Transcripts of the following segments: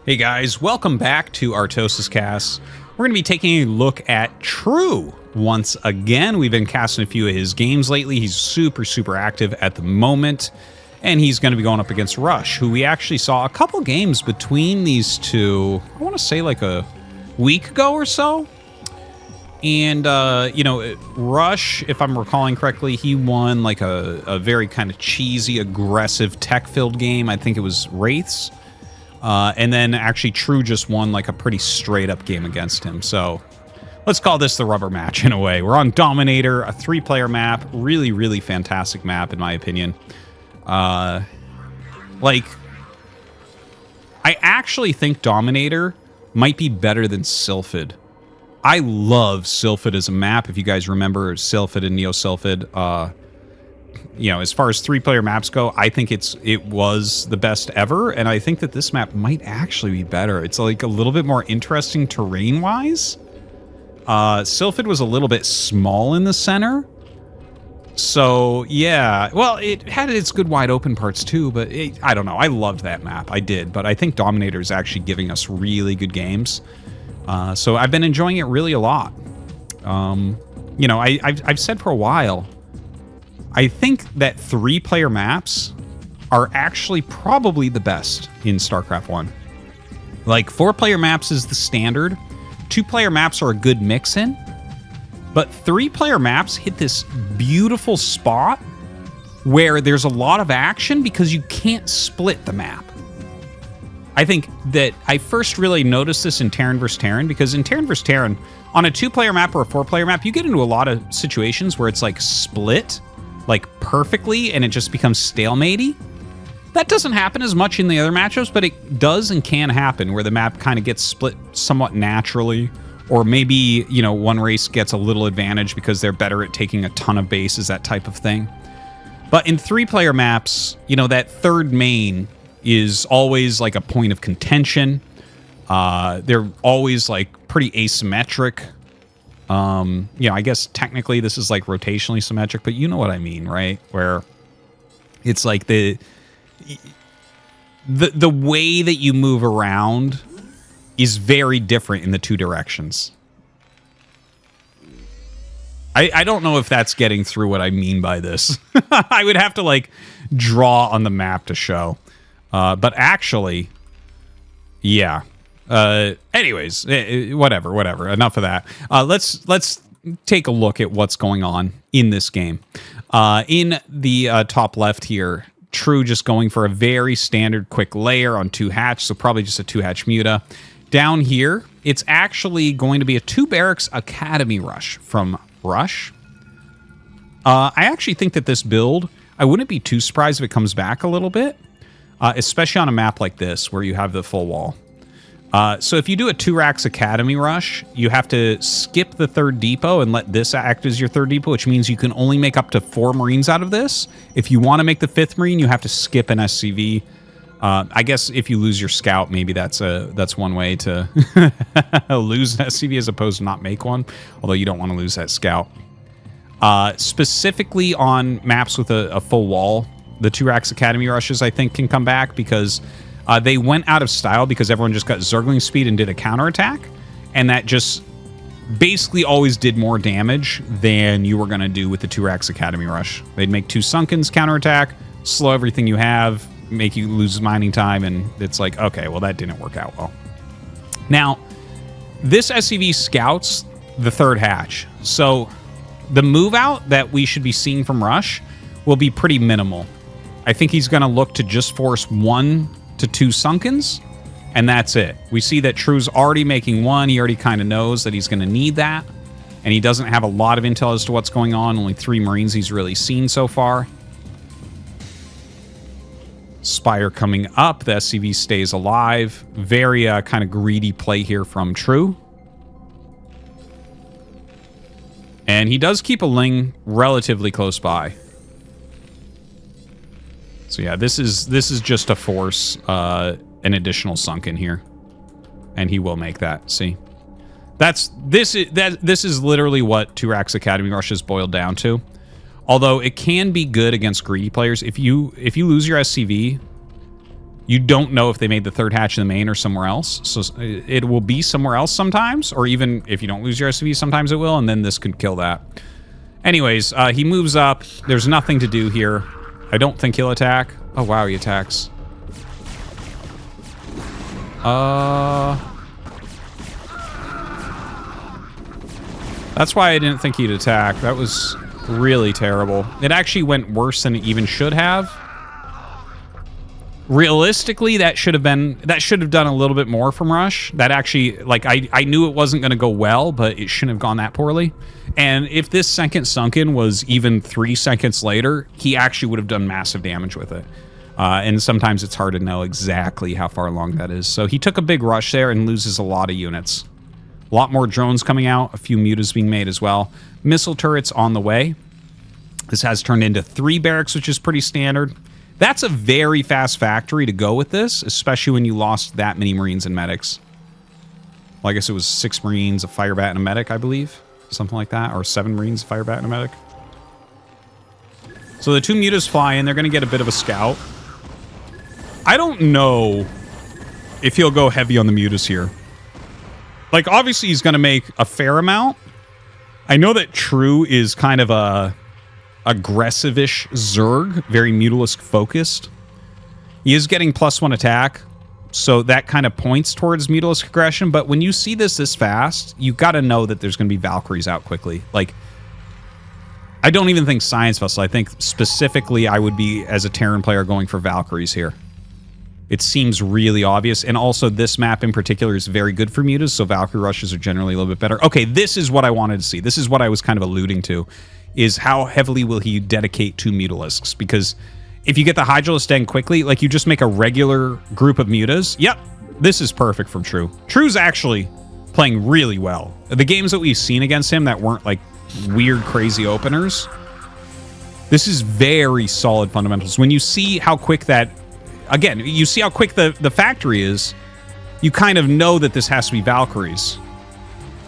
Hey guys, welcome back to ArtosisCasts. We're going to be taking a look at True once again. We've been casting a few of his games lately. He's super active at the moment, and he's going to be going up against Rush, who we actually saw a couple games between these two, I want to say like a week ago or so. And, Rush, if I'm recalling correctly, he won like a very kind of cheesy, aggressive, tech-filled game. I think it was Wraiths. And then actually True just won like a pretty straight up game against him. So let's call this the rubber match in a way. We're on Dominator, a 3-player map. Really fantastic map in my opinion. I actually think Dominator might be better than Sylphid. I love Sylphid as a map. If you guys remember Sylphid and Neo Sylphid, as far as 3-player maps go, I think it was the best ever, and I think that this map might actually be better. It's like a little bit more interesting terrain-wise. Sylphid was a little bit small in the center. So, yeah. Well, it had its good wide open parts too, but I don't know. I loved that map. I did, but I think Dominator is actually giving us really good games. So I've been enjoying it really a lot. I've said for a while, I think that 3-player maps are actually probably the best in StarCraft 1. Like, 4-player maps is the standard. 2-player maps are a good mix-in. But 3-player maps hit this beautiful spot where there's a lot of action because you can't split the map. I think that I first really noticed this in Terran vs. Terran, because in Terran vs. Terran, on a 2-player map or a 4-player map, you get into a lot of situations where it's like split like perfectly and it just becomes stalematy. That doesn't happen as much in the other matchups, but it does and can happen where the map kind of gets split somewhat naturally, or maybe, one race gets a little advantage because they're better at taking a ton of bases, that type of thing. But in 3-player maps, that third main is always like a point of contention. They're always like pretty asymmetric. I guess technically this is like rotationally symmetric, but you know what I mean, right? Where it's like the way that you move around is very different in the two directions. I don't know if that's getting through what I mean by this. I would have to like draw on the map to show. But actually, yeah. Anyways, whatever. Enough of that. Let's take a look at what's going on in this game. In the top left here, True just going for a very standard quick layer on 2 hatch, so probably just a 2-hatch muta. Down here, it's actually going to be a 2 barracks academy rush from Rush. I actually think that this build, I wouldn't be too surprised if it comes back a little bit, especially on a map like this where you have the full wall. So if you do a 2 racks academy rush, you have to skip the 3rd depot and let this act as your 3rd depot, which means you can only make up to 4 Marines out of this. If you want to make the 5th Marine, you have to skip an SCV. I guess if you lose your scout, maybe that's one way to lose an SCV as opposed to not make one, although you don't want to lose that scout. Specifically on maps with a full wall, the 2 racks academy rushes, I think, can come back because they went out of style because everyone just got Zergling speed and did a counterattack, and that just basically always did more damage than you were going to do with the 2 racks academy rush. They'd make 2 Sunkens, counterattack, slow everything you have, make you lose mining time, and it's like, okay, well, that didn't work out well. Now, this SCV scouts the 3rd hatch, so the move out that we should be seeing from Rush will be pretty minimal. I think he's going to look to just force 1 to 2 Sunkens, and that's it. We see that True's already making 1. He already kind of knows that he's going to need that, and he doesn't have a lot of intel as to what's going on. Only 3 Marines he's really seen so far. Spire coming up. The SCV stays alive. Very kind of greedy play here from True. And he does keep a Ling relatively close by. So yeah, this is just to force an additional Sunken here, and he will make that. See, this is literally what 2 racks academy rushes boiled down to. Although it can be good against greedy players. If you lose your SCV, You don't know if they made the third hatch in the main or somewhere else. So it will be somewhere else sometimes, or even if you don't lose your SCV, sometimes it will, and then this could kill that. Anyways, he moves up. There's nothing to do here. I don't think he'll attack. Oh, wow, he attacks. That's why I didn't think he'd attack. That was really terrible. It actually went worse than it even should have. Realistically, that should have done a little bit more from Rush. That actually, like, I knew it wasn't going to go well, but it shouldn't have gone that poorly. And if this second sunken was even 3 seconds later, he actually would have done massive damage with it. And sometimes it's hard to know exactly how far along that is. So he took a big rush there and loses a lot of units. A lot more drones coming out, a few mutas being made as well. Missile turrets on the way. This has turned into 3 barracks, which is pretty standard. That's a very fast factory to go with this, especially when you lost that many Marines and medics. Well, I guess it was 6 Marines, a fire bat, and a medic, I believe. Something like that. Or 7 Marines, a fire bat, and a medic. So the 2 mutas fly in. They're going to get a bit of a scout. I don't know if he'll go heavy on the mutas here. Like, obviously, he's going to make a fair amount. I know that True is kind of a aggressive-ish Zerg, very Mutalisk focused. He is getting +1 attack, so that kind of points towards Mutalisk aggression, but when you see this fast, you got to know that there's going to be Valkyries out quickly. Like, I don't even think Science Vessel. I think specifically I would be, as a Terran player, going for Valkyries here. It seems really obvious, and also this map in particular is very good for mutas, so Valkyrie rushes are generally a little bit better. Okay, this is what I wanted to see. This is what I was kind of alluding to, is how heavily will he dedicate to Mutalisks? Because if you get the Hydralist end quickly, like, you just make a regular group of mutas. Yep, this is perfect from True. True's actually playing really well. The games that we've seen against him that weren't, like, weird, crazy openers, this is very solid fundamentals. When you see how quick that... Again, you see how quick the factory is, you kind of know that this has to be Valkyries.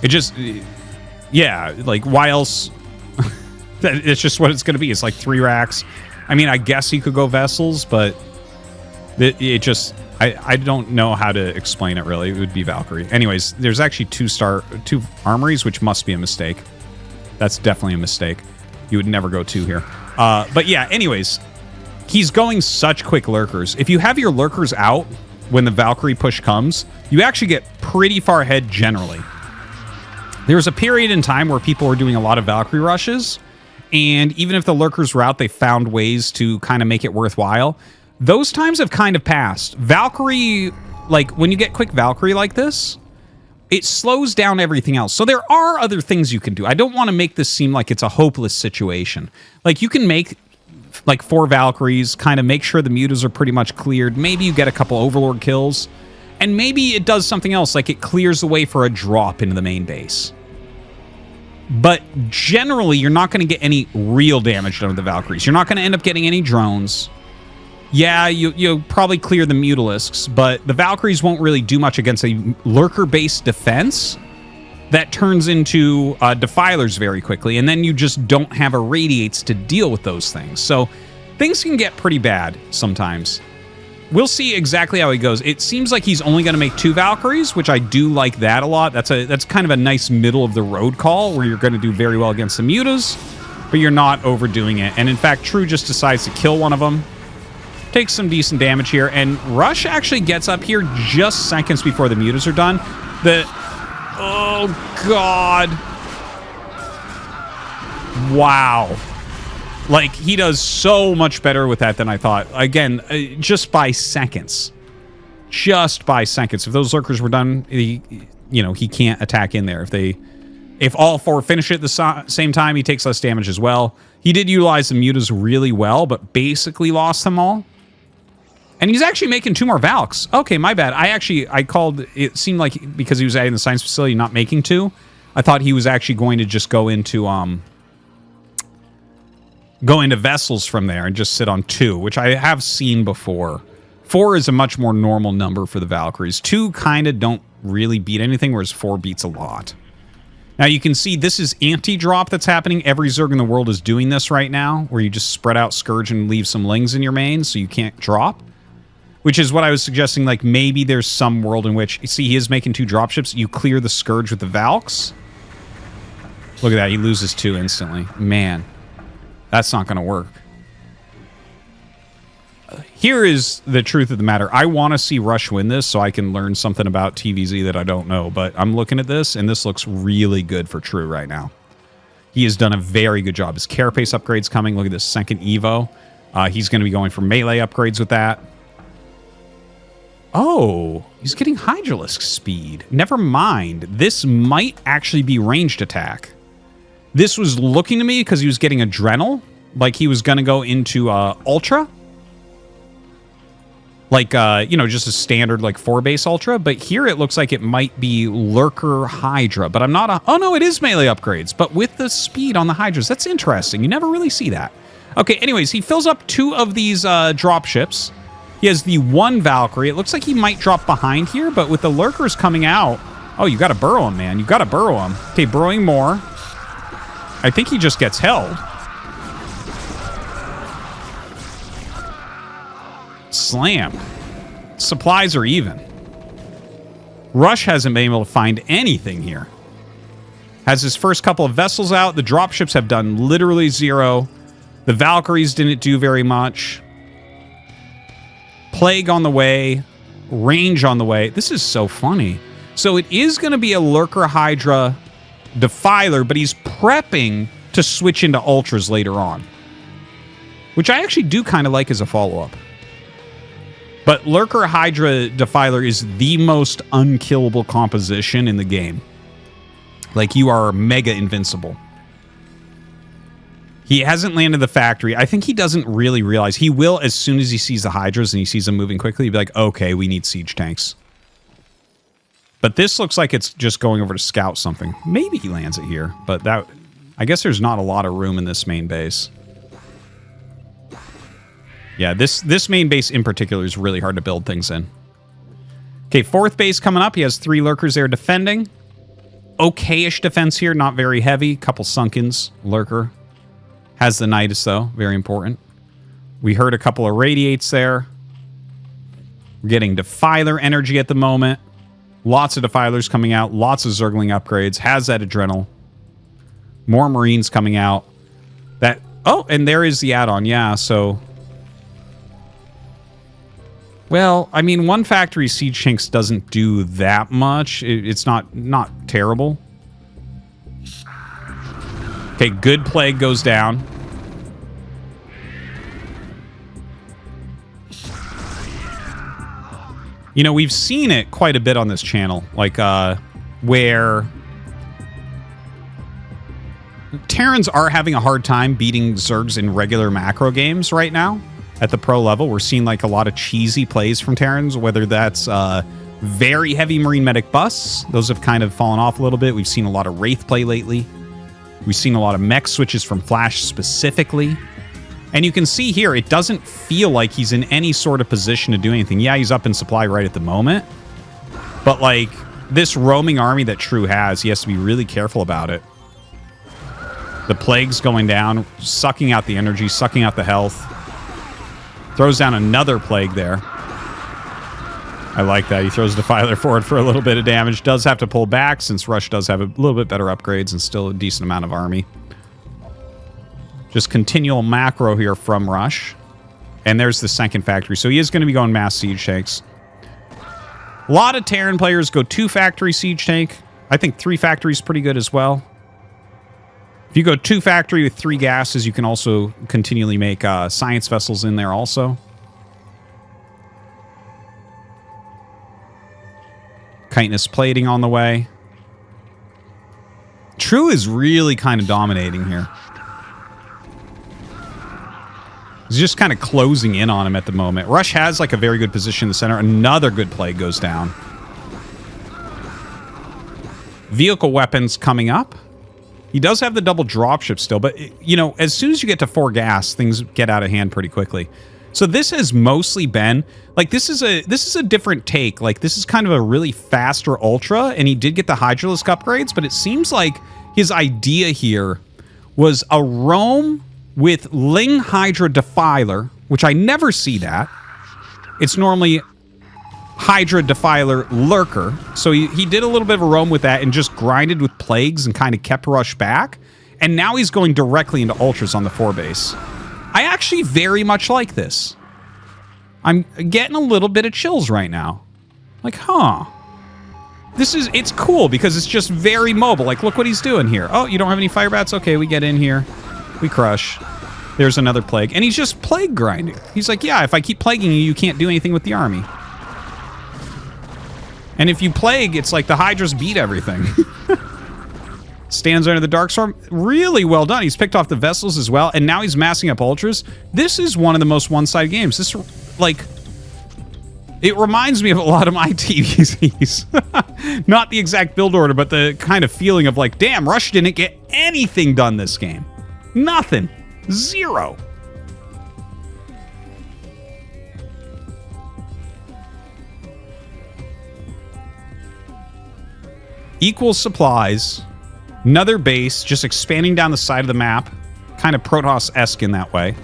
It just... Yeah, like, why else... It's just what it's going to be. It's like 3 racks. I mean, I guess he could go Vessels, but it just... I don't know how to explain it, really. It would be Valkyrie. Anyways, there's actually 2 armories, which must be a mistake. That's definitely a mistake. You would never go 2 here. But yeah, anyways, he's going such quick lurkers. If you have your lurkers out when the Valkyrie push comes, you actually get pretty far ahead generally. There was a period in time where people were doing a lot of Valkyrie rushes, and even if the lurkers were out, they found ways to kind of make it worthwhile. Those times have kind of passed. Valkyrie, like, when you get quick Valkyrie like this, it slows down everything else. So there are other things you can do. I don't want to make this seem like it's a hopeless situation. Like, you can make, like, 4 Valkyries, kind of make sure the mutas are pretty much cleared. Maybe you get a couple Overlord kills, and maybe it does something else, like it clears the way for a drop into the main base. But generally, you're not going to get any real damage done with the Valkyries. You're not going to end up getting any drones. Yeah, you'll probably clear the Mutalisks, but the Valkyries won't really do much against a lurker-based defense that turns into Defilers very quickly, and then you just don't have Irradiates to deal with those things. So things can get pretty bad sometimes. We'll see exactly how he goes. It seems like he's only going to make 2 Valkyries, which I do like that a lot. That's kind of a nice middle-of-the-road call, where you're going to do very well against the mutas, but you're not overdoing it. And in fact, True just decides to kill one of them. Takes some decent damage here, and Rush actually gets up here just seconds before the mutas are done. Oh, God. Wow. Like, he does so much better with that than I thought. Again, just by seconds. Just by seconds. If those lurkers were done, he can't attack in there. If all 4 finish it at the same time, he takes less damage as well. He did utilize the mutas really well, but basically lost them all. And he's actually making 2 more Valks. Okay, my bad. I called... It seemed like because he was adding the science facility, not making 2, I thought he was actually going to just go into Vessels from there and just sit on 2, which I have seen before. 4 is a much more normal number for the Valkyries. 2 kind of don't really beat anything, whereas 4 beats a lot. Now, you can see this is anti-drop that's happening. Every Zerg in the world is doing this right now, where you just spread out Scourge and leave some Lings in your main so you can't drop. Which is what I was suggesting, like, maybe there's some world in which... See, he is making 2 dropships. You clear the Scourge with the Valks. Look at that. He loses 2 instantly. Man, that's not going to work. Here is the truth of the matter. I want to see Rush win this so I can learn something about TVZ that I don't know. But I'm looking at this, and this looks really good for True right now. He has done a very good job. His Carapace upgrade's coming. Look at this second Evo. He's going to be going for melee upgrades with that. Oh, he's getting Hydralisk speed. Never mind. This might actually be ranged attack. This was looking to me because he was getting Adrenal. Like he was going to go into Ultra. Like, you know, just a standard, like, 4-base Ultra. But here it looks like it might be Lurker Hydra. But I'm not a... Oh, no, it is melee upgrades. But with the speed on the Hydras. That's interesting. You never really see that. Okay, anyways, he fills up 2 of these dropships. He has the 1 Valkyrie. It looks like he might drop behind here. But with the Lurkers coming out... Oh, you got to burrow him, man. You got to burrow him. Okay, burrowing more. I think he just gets held. Slam. Supplies are even. Rush hasn't been able to find anything here. Has his first couple of vessels out. The dropships have done literally 0. The Valkyries didn't do very much. Plague on the way. Range on the way. This is so funny. So it is going to be a Lurker Hydra Defiler, but he's prepping to switch into Ultras later on. Which I actually do kind of like as a follow-up. But Lurker Hydra Defiler is the most unkillable composition in the game. Like, you are mega invincible. He hasn't landed the factory. I think he doesn't really realize. He will as soon as he sees the Hydras and he sees them moving quickly. He'll be like, okay, we need siege tanks. But this looks like it's just going over to scout something. Maybe he lands it here. But that, I guess there's not a lot of room in this main base. Yeah, this main base in particular is really hard to build things in. Okay, 4th base coming up. He has 3 Lurkers there defending. Okay-ish defense here, not very heavy. Couple Sunkens. Lurker. Has the Nidus, though. Very important. We heard a couple of Radiates there. We're getting Defiler energy at the moment. Lots of Defilers coming out. Lots of Zergling upgrades. Has that Adrenal. More Marines coming out. That... Oh, and there is the add-on. Yeah, so... Well, I mean, 1 factory siege tanks doesn't do that much. It's not terrible. Okay, good plague goes down. You know, we've seen it quite a bit on this channel. Like, where... Terrans are having a hard time beating Zergs in regular macro games right now. At the pro level, we're seeing like a lot of cheesy plays from Terrans, whether that's very heavy Marine Medic busts. Those have kind of fallen off a little bit. We've seen a lot of Wraith play lately. We've seen a lot of mech switches from Flash specifically. And you can see here, it doesn't feel like he's in any sort of position to do anything. Yeah, he's up in supply right at the moment. But like, this roaming army that True has, he has to be really careful about it. The Plague's going down, sucking out the energy, sucking out the health. Throws down another Plague there. I like that. He throws Defiler forward for a little bit of damage. Does have to pull back since Rush does have a little bit better upgrades and still a decent amount of army. Just continual macro here from Rush. And there's the 2nd factory. So he is going to be going mass siege tanks. A lot of Terran players go 2 factory siege tank. I think 3 factory is pretty good as well. If you go 2 factory with 3 gases, you can also continually make science vessels in there also. Chitinous plating on the way. True is really kind of dominating here. He's just kind of closing in on him at the moment. Rush has like a very good position in the center. Another good plague goes down. Vehicle weapons coming up. He does have the double dropship still, but, you know, as soon as you get to 4 gas, things get out of hand pretty quickly. So this has mostly been, like, this is a different take. Like, this is kind of a really faster Ultra, and he did get the Hydralisk upgrades, but it seems like his idea here was a roam with Ling Hydra Defiler, which I never see that, it's normally Hydra, Defiler, Lurker. So he did a little bit of a roam with that and just grinded with Plagues and kind of kept Rush back. And now he's going directly into Ultras on the 4 base. I actually very much like this. I'm getting a little bit of chills right now. Like, huh. It's cool because it's just very mobile. Like, look what he's doing here. Oh, you don't have any fire bats? Okay, we get in here. We crush. There's another plague. And he's just plague grinding. He's like, yeah, if I keep plaguing you, you can't do anything with the army. And if you plague, it's like the Hydras beat everything. Stands under the Darkstorm. Really well done. He's picked off the vessels as well. And now he's massing up Ultras. This is one of the most one-sided games. This, like... It reminds me of a lot of my TVZs. Not the exact build order, but the kind of feeling of like, damn, Rush didn't get anything done this game. Nothing. Zero. Equal supplies. Another base, just expanding down the side of the map. Kind of Protoss-esque in that way.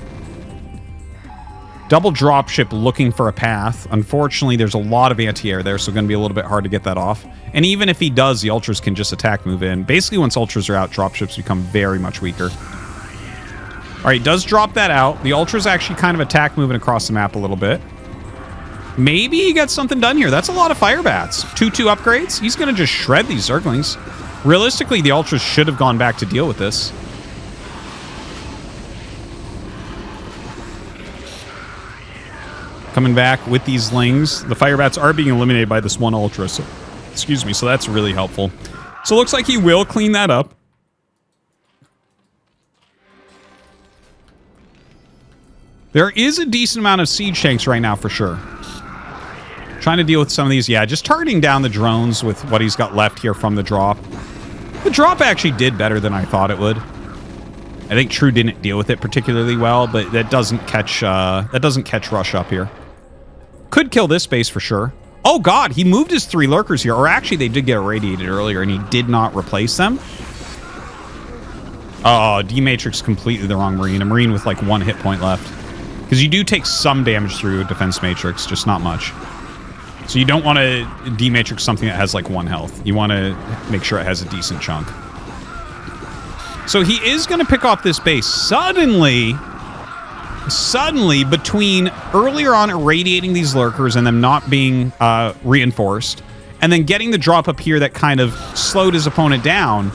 Double dropship looking for a path. Unfortunately, there's a lot of anti-air there, so going to be a little bit hard to get that off. And even if he does, the Ultras can just attack, move in. Basically, once Ultras are out, dropships become very much weaker. All right, does drop that out. The Ultras actually kind of attack moving across the map a little bit. Maybe he gets something done here. That's a lot of fire bats. 2-2 upgrades. He's going to just shred these Zerglings. Realistically, the Ultras should have gone back to deal with this. Coming back with these Lings. The fire bats are being eliminated by this one Ultra. So, excuse me. So that's really helpful. So it looks like he will clean that up. There is a decent amount of siege tanks right now for sure. Trying to deal with some of these. Yeah, just targeting down the drones with what he's got left here from the drop. The drop actually did better than I thought it would. I think True didn't deal with it particularly well, but that doesn't catch Rush up here. Could kill this base for sure. Oh god, he moved his 3 Lurkers here. Or actually, they did get irradiated earlier, and he did not replace them. Oh, D-Matrix completely the wrong Marine. A Marine with like 1 hit point left. Because you do take some damage through a Defense Matrix, just not much. So you don't want to D-Matrix something that has like 1 health. You want to make sure it has a decent chunk. So he is going to pick off this base. Suddenly, between earlier on irradiating these Lurkers and them not being reinforced, and then getting the drop up here that kind of slowed his opponent down,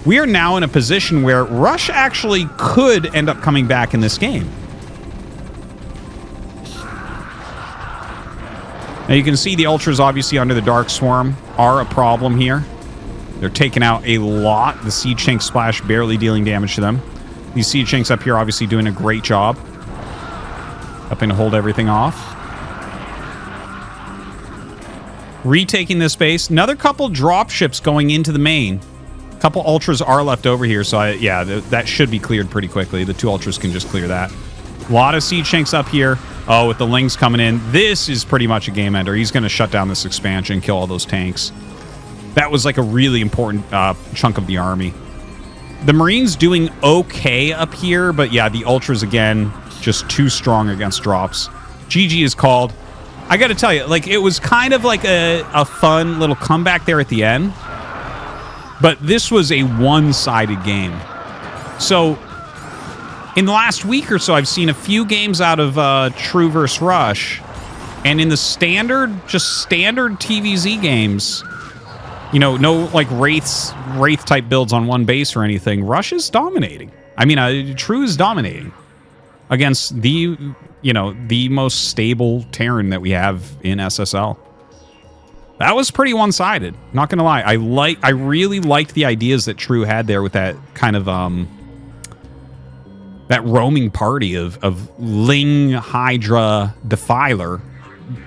we are now in a position where Rush actually could end up coming back in this game. Now you can see the Ultras obviously under the Dark Swarm are a problem here. They're taking out a lot. The Siege Tank Splash barely dealing damage to them. These Siege Tanks up here obviously doing a great job. Helping to hold everything off. Retaking this base. Another couple dropships going into the main. A couple Ultras are left over here, so yeah, that should be cleared pretty quickly. The 2 Ultras can just clear that. A lot of Siege Tanks up here. Oh, with the Lings coming in. This is pretty much a game ender. He's going to shut down this expansion, kill all those tanks. That was like a really important chunk of the army. The Marines doing okay up here, but yeah, the Ultras again, just too strong against drops. GG is called. I got to tell you, like, it was kind of like a fun little comeback there at the end. But this was a one-sided game. So, in the last week or so, I've seen a few games out of True vs. Rush. And in the standard TVZ games, you know, no, like, Wraith-type builds on one base or anything. Rush is dominating. I mean, True is dominating against the, you know, the most stable Terran that we have in SSL. That was pretty one-sided. Not gonna lie. I really liked the ideas that True had there with that kind of that roaming party of Ling, Hydra, Defiler,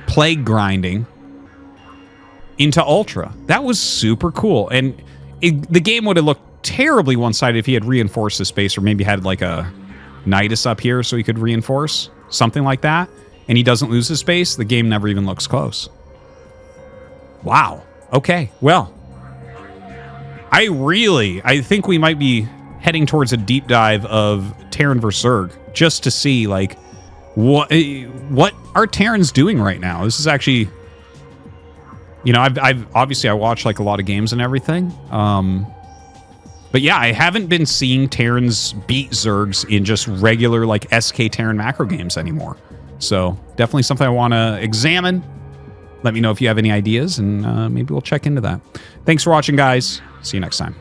plague grinding into Ultra. That was super cool. And the game would have looked terribly one-sided if he had reinforced this base, or maybe had like a Nidus up here so he could reinforce. Something like that. And he doesn't lose his space. The game never even looks close. Wow. Okay. Well, I think we might be heading towards a deep dive of Terran vs. Zerg just to see, like, what are Terrans doing right now? This is actually, you know, I've obviously I watch like a lot of games and everything. But yeah, I haven't been seeing Terrans beat Zergs in just regular like SK Terran macro games anymore. So definitely something I want to examine. Let me know if you have any ideas, and maybe we'll check into that. Thanks for watching, guys. See you next time.